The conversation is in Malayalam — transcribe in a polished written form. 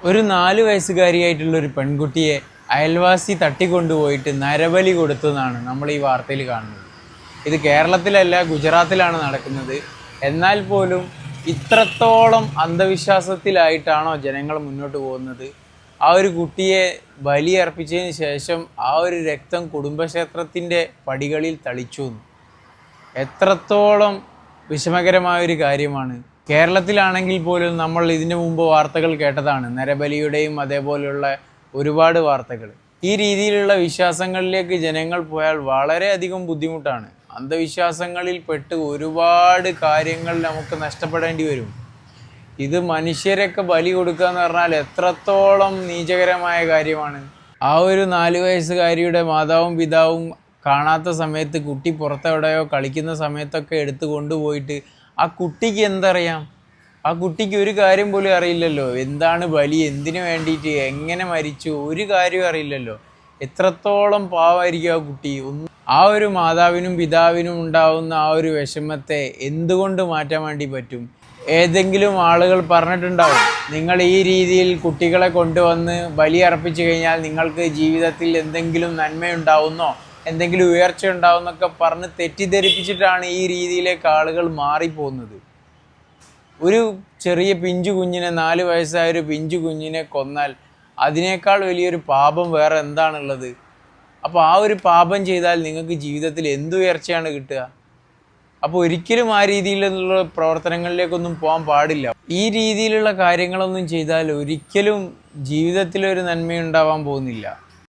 ഒരു 4 വയസ്സുകാരിയായിട്ടുള്ള ഒരു പെൺകുട്ടിയെ അയൽവാസി തട്ടിക്കൊണ്ടുപോയിട്ട് നരബലി കൊടുത്തതാണ് നമ്മൾ ഈ വാർത്തയിൽ കാണുന്നത്. ഇത് കേരളത്തിലല്ല, ഗുജറാത്തിലാണ് നടക്കുന്നത്. എന്നാൽ പോലും ഇത്രത്തോളം അന്ധവിശ്വാസത്തിലായിട്ടാണോ ജനങ്ങൾ മുന്നോട്ട് പോകുന്നത്? ആ ഒരു കുട്ടിയെ ബലിയർപ്പിച്ചതിന് ശേഷം ആ ഒരു രക്തം കുടുംബക്ഷേത്രത്തിൻ്റെ പടികളിൽ തളിച്ചു. എത്രത്തോളം വിഷമകരമായൊരു കാര്യമാണ്. കേരളത്തിലാണെങ്കിൽ പോലും നമ്മൾ ഇതിനു മുമ്പ് വാർത്തകൾ കേട്ടതാണ്, നരബലിയുടെയും അതേപോലെയുള്ള ഒരുപാട് വാർത്തകൾ. ഈ രീതിയിലുള്ള വിശ്വാസങ്ങളിലേക്ക് ജനങ്ങൾ പോയാൽ വളരെയധികം ബുദ്ധിമുട്ടാണ്. അന്ധവിശ്വാസങ്ങളിൽ പെട്ട് ഒരുപാട് കാര്യങ്ങൾ നമുക്ക് നഷ്ടപ്പെടേണ്ടി വരും. ഇത് മനുഷ്യരൊക്കെ ബലി കൊടുക്കുക എന്ന് പറഞ്ഞാൽ എത്രത്തോളം നീചകരമായ കാര്യമാണ്. ആ ഒരു 4 വയസ്സുകാരിയുടെ മാതാവും പിതാവും കാണാത്ത സമയത്ത് കുട്ടി പുറത്തെവിടെയോ കളിക്കുന്ന സമയത്തൊക്കെ എടുത്തു കൊണ്ടുപോയിട്ട് ആ കുട്ടിക്ക് എന്തറിയാം? ആ കുട്ടിക്ക് ഒരു കാര്യം പോലും അറിയില്ലല്ലോ. എന്താണ് ബലി, എന്തിനു വേണ്ടിയിട്ട്, എങ്ങനെ മരിച്ചു, ഒരു കാര്യവും അറിയില്ലല്ലോ. എത്രത്തോളം പാവമായിരിക്കും ആ കുട്ടി. ആ ഒരു മാതാവിനും പിതാവിനും ഉണ്ടാവുന്ന ആ ഒരു വിഷമത്തെ എന്തുകൊണ്ട് മാറ്റാൻ വേണ്ടി പറ്റും? ഏതെങ്കിലും ആളുകൾ പറഞ്ഞിട്ടുണ്ടാവും, നിങ്ങൾ ഈ രീതിയിൽ കുട്ടികളെ കൊണ്ടുവന്ന് ബലി അർപ്പിച്ചു കഴിഞ്ഞാൽ നിങ്ങൾക്ക് ജീവിതത്തിൽ എന്തെങ്കിലും നന്മയുണ്ടാവുന്നോ, എന്തെങ്കിലും ഉയർച്ച ഉണ്ടാവുന്നൊക്കെ പറഞ്ഞ് തെറ്റിദ്ധരിപ്പിച്ചിട്ടാണ് ഈ രീതിയിലേക്ക് ആളുകൾ മാറിപ്പോകുന്നത്. ഒരു ചെറിയ പിഞ്ചു കുഞ്ഞിനെ, 4 വയസ്സായ ഒരു പിഞ്ചു കുഞ്ഞിനെ കൊന്നാൽ അതിനേക്കാൾ വലിയൊരു പാപം വേറെ എന്താണുള്ളത്? അപ്പോൾ ആ ഒരു പാപം ചെയ്താൽ നിങ്ങൾക്ക് ജീവിതത്തിൽ എന്തുയർച്ചയാണ് കിട്ടുക? അപ്പോൾ ഒരിക്കലും ആ രീതിയിലുള്ള പ്രവർത്തനങ്ങളിലേക്കൊന്നും പോകാൻ പാടില്ല. ഈ രീതിയിലുള്ള കാര്യങ്ങളൊന്നും ചെയ്താൽ ഒരിക്കലും ജീവിതത്തിലൊരു നന്മയുണ്ടാവാൻ പോകുന്നില്ല.